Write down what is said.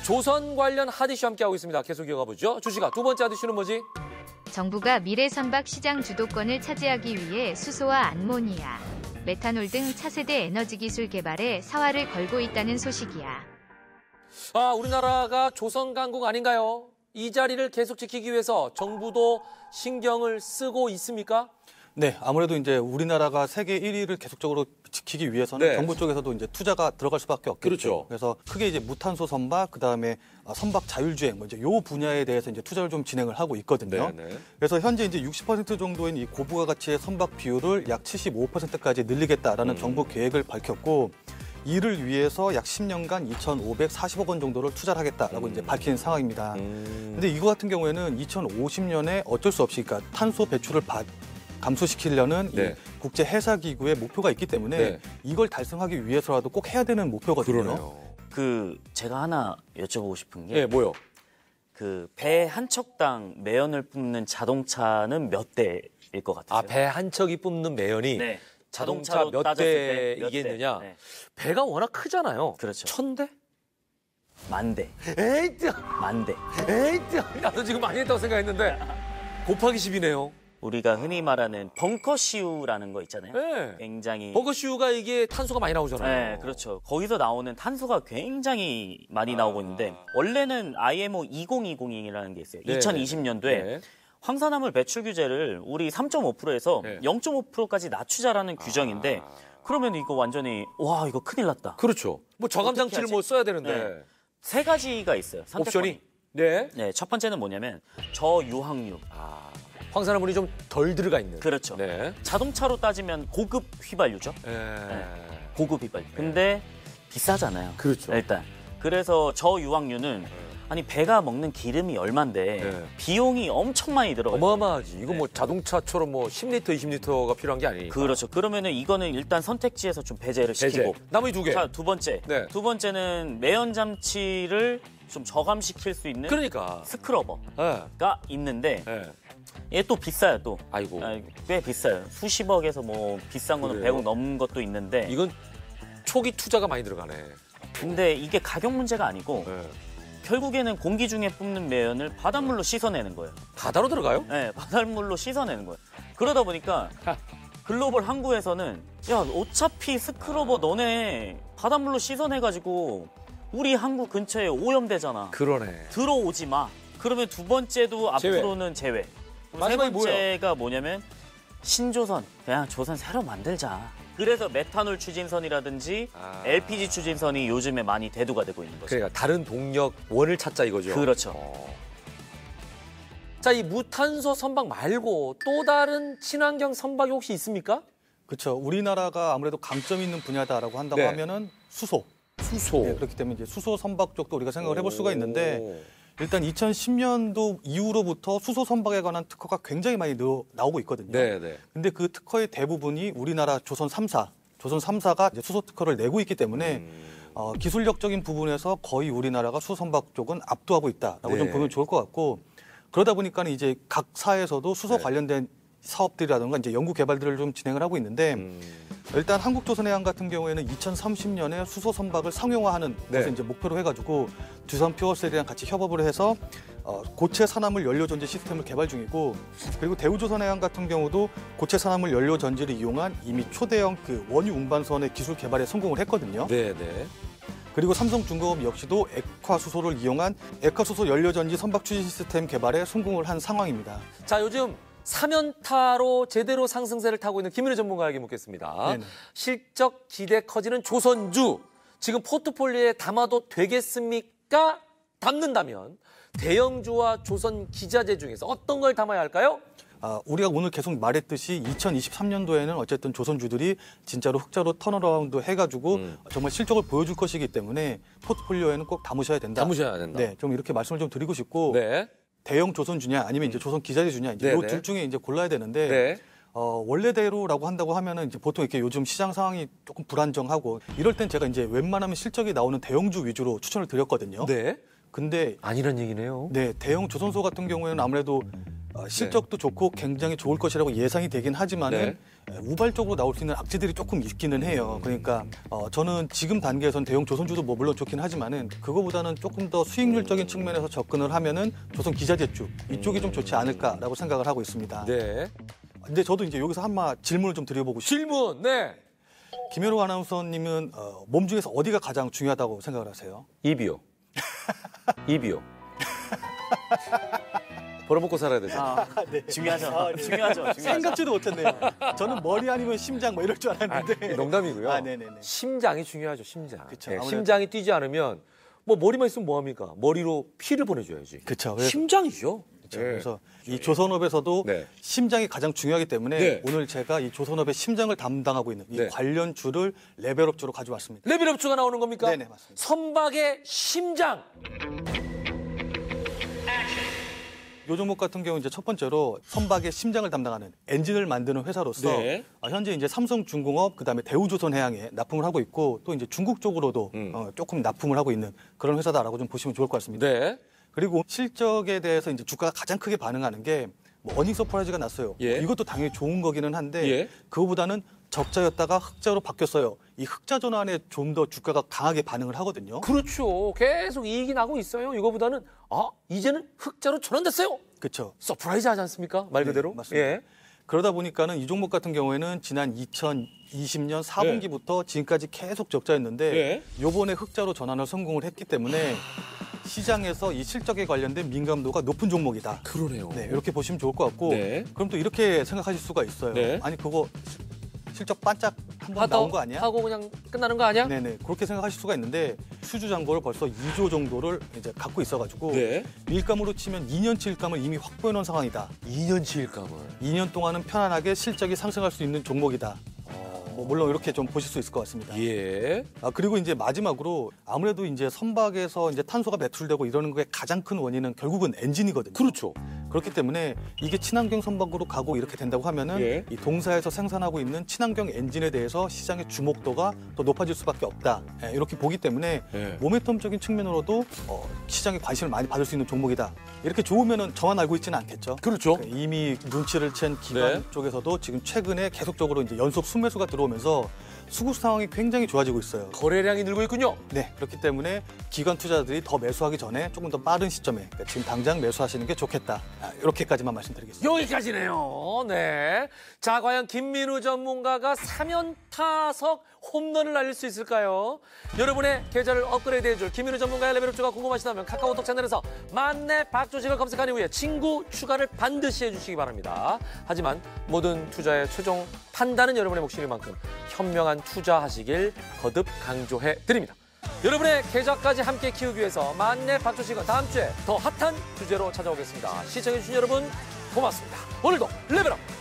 조선 관련 핫 이슈 함께하고 있습니다. 계속 이어가 보죠. 주시가 두 번째 핫 이슈는 뭐지? 정부가 미래 선박 시장 주도권을 차지하기 위해 수소와 암모니아, 메탄올 등 차세대 에너지 기술 개발에 사활을 걸고 있다는 소식이야. 우리나라가 조선 강국 아닌가요? 이 자리를 계속 지키기 위해서 정부도 신경을 쓰고 있습니까? 네, 아무래도 이제 우리나라가 세계 1위를 계속적으로 지키기 위해서는 네. 정부 쪽에서도 이제 투자가 들어갈 수밖에 없겠죠. 그렇죠. 그래서 크게 이제 무탄소 선박, 그다음에 선박 자율주행, 이제 요 분야에 대해서 이제 투자를 좀 진행을 하고 있거든요. 네, 네. 그래서 현재 이제 60% 정도인 이 고부가 가치의 선박 비율을 약 75%까지 늘리겠다라는 정부 계획을 밝혔고, 이를 위해서 약 10년간 2,540억 원 정도를 투자를 하겠다라고 이제 밝힌 상황입니다. 근데 이거 같은 경우에는 2050년에 어쩔 수 없이 그러니까 탄소 배출을 감소시키려는 네. 이 국제 해사 기구의 목표가 있기 때문에 네. 이걸 달성하기 위해서라도 꼭 해야 되는 목표거든요. 그러네요. 제가 하나 여쭤보고 싶은 게 네, 뭐요? 배 한 척당 매연을 뿜는 자동차는 몇 대일 것 같으세요? 배 한 척이 뿜는 매연이 네. 자동차 자동차로 몇 따졌을 때몇 대? 대이겠느냐? 네. 배가 워낙 크잖아요. 그렇죠. 1,000대? 만 대. 에이트! 만 대. 에이트! 나도 지금 많이 했다고 생각했는데 곱하기 10이네요. 우리가 흔히 말하는 벙커시우라는 거 있잖아요. 네. 굉장히 버거슈가 이게 탄소가 많이 나오잖아요. 네, 그렇죠. 거기서 나오는 탄소가 굉장히 많이 나오고 있는데 원래는 IMO 2020이라는 게 있어요. 네, 2020년도에 네. 황산화물 배출 규제를 우리 3.5%에서 네. 0.5%까지 낮추자라는 규정인데 그러면 이거 완전히 와 이거 큰일 났다. 그렇죠. 뭐 저감 장치를 하지? 뭐 써야 되는데. 네. 세 가지가 있어요. 선택권이. 옵션이. 네. 네, 첫 번째는 뭐냐면 저유황유. 황산화물이 좀 덜 들어가 있는. 그렇죠. 네. 자동차로 따지면 고급 휘발유죠. 고급 휘발유. 근데 비싸잖아요. 그렇죠. 일단. 그래서 저유황유는 아니 배가 먹는 기름이 얼만데 네. 비용이 엄청 많이 들어가요. 어마어마하지. 이거 뭐 자동차처럼 뭐 10리터, 20리터가 필요한 게 아니니까. 그렇죠. 그러면은 이거는 일단 선택지에서 좀 배제를 시키고. 나머지 두 개. 자, 두 번째. 네. 두 번째는 매연 장치를 좀 저감시킬 수 있는 그러니까. 스크러버가 네. 있는데 네. 얘 또 비싸요 또. 아이고. 꽤 비싸요. 수십억에서 뭐 비싼 거는 그래요? 100억 넘는 것도 있는데. 이건 초기 투자가 많이 들어가네. 근데 이게 가격 문제가 아니고 네. 결국에는 공기 중에 뿜는 매연을 바닷물로 씻어내는 거예요. 바다로 들어가요? 네, 바닷물로 씻어내는 거예요. 그러다 보니까 글로벌 항구에서는 야 어차피 스크러버 너네 바닷물로 씻어내가지고 우리 항구 근처에 오염되잖아. 그러네. 들어오지 마. 그러면 두 번째도 제외. 앞으로는 제외. 세 마지막이 번째가 뭐냐면 신조선. 그냥 조선 새로 만들자. 그래서 메탄올 추진선이라든지 LPG 추진선이 요즘에 많이 대두가 되고 있는 거죠. 그러니까 다른 동력 원을 찾자 이거죠. 그렇죠. 자, 이 무탄소 선박 말고 또 다른 친환경 선박이 혹시 있습니까? 그렇죠. 우리나라가 아무래도 강점 있는 분야다라고 한다고 네. 하면은 수소. 수소. 네, 그렇기 때문에 이제 수소 선박 쪽도 우리가 생각을 해볼 수가 있는데 일단 2010년도 이후로부터 수소 선박에 관한 특허가 굉장히 많이 나오고 있거든요. 네, 네. 근데 그 특허의 대부분이 우리나라 조선 3사가 이제 수소 특허를 내고 있기 때문에 기술력적인 부분에서 거의 우리나라가 수소 선박 쪽은 압도하고 있다라고 네. 좀 보면 좋을 것 같고 그러다 보니까 이제 각 사에서도 수소 네. 관련된 사업들이라든가 이제 연구 개발들을 좀 진행을 하고 있는데 일단 한국조선해양 같은 경우에는 2030년에 수소 선박을 상용화하는 네. 것을 이제 목표로 해가지고 두산 퓨어셀이랑 같이 협업을 해서 고체 산화물 연료 전지 시스템을 개발 중이고 그리고 대우조선해양 같은 경우도 고체 산화물 연료 전지를 이용한 이미 초대형 그 원유 운반선의 기술 개발에 성공을 했거든요. 네, 네. 그리고 삼성중공업 역시도 액화수소를 이용한 액화수소 연료 전지 선박 추진 시스템 개발에 성공을 한 상황입니다. 자, 요즘 3연타로 제대로 상승세를 타고 있는 김민우 전문가에게 묻겠습니다. 네네. 실적 기대 커지는 조선주 지금 포트폴리오에 담아도 되겠습니까? 담는다면 대형주와 조선 기자재 중에서 어떤 걸 담아야 할까요? 우리가 오늘 계속 말했듯이 2023년도에는 어쨌든 조선주들이 진짜로 흑자로 턴어라운드 해가지고 정말 실적을 보여줄 것이기 때문에 포트폴리오에는 꼭 담으셔야 된다. 담으셔야 된다. 네, 좀 이렇게 말씀을 좀 드리고 싶고 네. 대형 조선주냐 아니면 이제 조선 기자재주냐 이제 네네. 이 둘 중에 이제 골라야 되는데 네. 원래대로라고 한다고 하면은 이제 보통 이렇게 요즘 시장 상황이 조금 불안정하고 이럴 땐 제가 이제 웬만하면 실적이 나오는 대형주 위주로 추천을 드렸거든요. 네. 근데 아니란 얘기네요. 네, 대형 조선소 같은 경우에는 아무래도 실적도 좋고 굉장히 좋을 것이라고 예상이 되긴 하지만은 우발적으로 나올 수 있는 악재들이 조금 있기는 해요. 그러니까 저는 지금 단계에선 대형 조선주도 뭐 물론 좋긴 하지만은 그거보다는 조금 더 수익률적인 측면에서 접근을 하면은 조선 기자재 쪽 이쪽이 좀 좋지 않을까라고 생각을 하고 있습니다. 네. 근데 저도 이제 여기서 한마 질문을 좀 드려보고 싶어요. 질문. 네. 김현욱 아나운서님은 몸 중에서 어디가 가장 중요하다고 생각을 하세요? 입이요. 입이요. 벌어먹고 살아야 되잖아. 중요하죠. 중요하죠. 생각지도 못했네요. 저는 머리 아니면 심장 뭐 이럴 줄 알았는데. 농담이고요. 네네네. 심장이 중요하죠, 심장. 그쵸, 네, 아무래도. 심장이 뛰지 않으면 뭐 머리만 있으면 뭐합니까? 머리로 피를 보내줘야지. 그렇죠. 심장이죠. 그렇죠. 네. 그래서 이 조선업에서도 네. 심장이 가장 중요하기 때문에 네. 오늘 제가 이 조선업의 심장을 담당하고 있는 이 네. 관련주를 레벨업주로 가져왔습니다. 레벨업주가 나오는 겁니까? 네네, 맞습니다. 선박의 심장. 요 종목 같은 경우 이제 첫 번째로 선박의 심장을 담당하는 엔진을 만드는 회사로서 네. 현재 이제 삼성중공업 그다음에 대우조선해양에 납품을 하고 있고 또 이제 중국 쪽으로도 조금 납품을 하고 있는 그런 회사다라고 좀 보시면 좋을 것 같습니다. 네. 그리고 실적에 대해서 이제 주가가 가장 크게 반응하는 게 뭐 어닝 서프라이즈가 났어요. 예. 이것도 당연히 좋은 거기는 한데 예. 그거보다는 적자였다가 흑자로 바뀌었어요. 이 흑자 전환에 좀 더 주가가 강하게 반응을 하거든요. 그렇죠. 계속 이익이 나고 있어요. 이거보다는 이제는 흑자로 전환됐어요. 그렇죠. 서프라이즈 하지 않습니까? 말 그대로. 맞습니다. 예. 그러다 보니까는 이 종목 같은 경우에는 지난 2020년 4분기부터 지금까지 계속 적자였는데 네. 요번에 흑자로 전환을 성공을 했기 때문에 시장에서 이 실적에 관련된 민감도가 높은 종목이다. 그러네요. 네, 이렇게 보시면 좋을 것 같고 네. 그럼 또 이렇게 생각하실 수가 있어요. 네. 아니 그거 실적 반짝 한번 나온 거 아니야? 하고 그냥 끝나는 거 아니야? 네네 그렇게 생각하실 수가 있는데 수주 잔고를 벌써 2조 정도를 이제 갖고 있어가지고 네. 일감으로 치면 2년치 일감을 이미 확보해 놓은 상황이다. 2년치 일감을. 2년 동안은 편안하게 실적이 상승할 수 있는 종목이다. 뭐 물론 이렇게 좀 보실 수 있을 것 같습니다. 예. 그리고 이제 마지막으로 아무래도 이제 선박에서 이제 탄소가 배출되고 이러는 거에 가장 큰 원인은 결국은 엔진이거든요. 그렇죠. 그렇기 때문에 이게 친환경 선박으로 가고 이렇게 된다고 하면은 예. 이 동사에서 생산하고 있는 친환경 엔진에 대해서 시장의 주목도가 더 높아질 수밖에 없다. 이렇게 보기 때문에 예. 모멘텀적인 측면으로도 시장에 관심을 많이 받을 수 있는 종목이다. 이렇게 좋으면은 저만 알고 있지는 않겠죠. 그렇죠. 이미 눈치를 챈 기관 네. 쪽에서도 지금 최근에 계속적으로 이제 연속 순매수가 들어오면서 수급 상황이 굉장히 좋아지고 있어요. 거래량이 늘고 있군요. 네, 그렇기 때문에 기관 투자자들이 더 매수하기 전에 조금 더 빠른 시점에 그러니까 지금 당장 매수하시는 게 좋겠다. 이렇게까지만 말씀드리겠습니다. 여기까지네요. 네. 자, 과연 김민우 전문가가 3연타석 홈런을 날릴 수 있을까요? 여러분의 계좌를 업그레이드 해줄 김민우 전문가의 레벨업주가 궁금하시다면 카카오톡 채널에서 만내 박조식을 검색한 이후에 친구 추가를 반드시 해주시기 바랍니다. 하지만 모든 투자의 최종 판단은 여러분의 몫이니만큼 현명한 투자하시길 거듭 강조해 드립니다. 여러분의 계좌까지 함께 키우기 위해서 만내 박조식은 다음 주에 더 핫한 주제로 찾아오겠습니다. 시청해주신 여러분 고맙습니다. 오늘도 레벨업!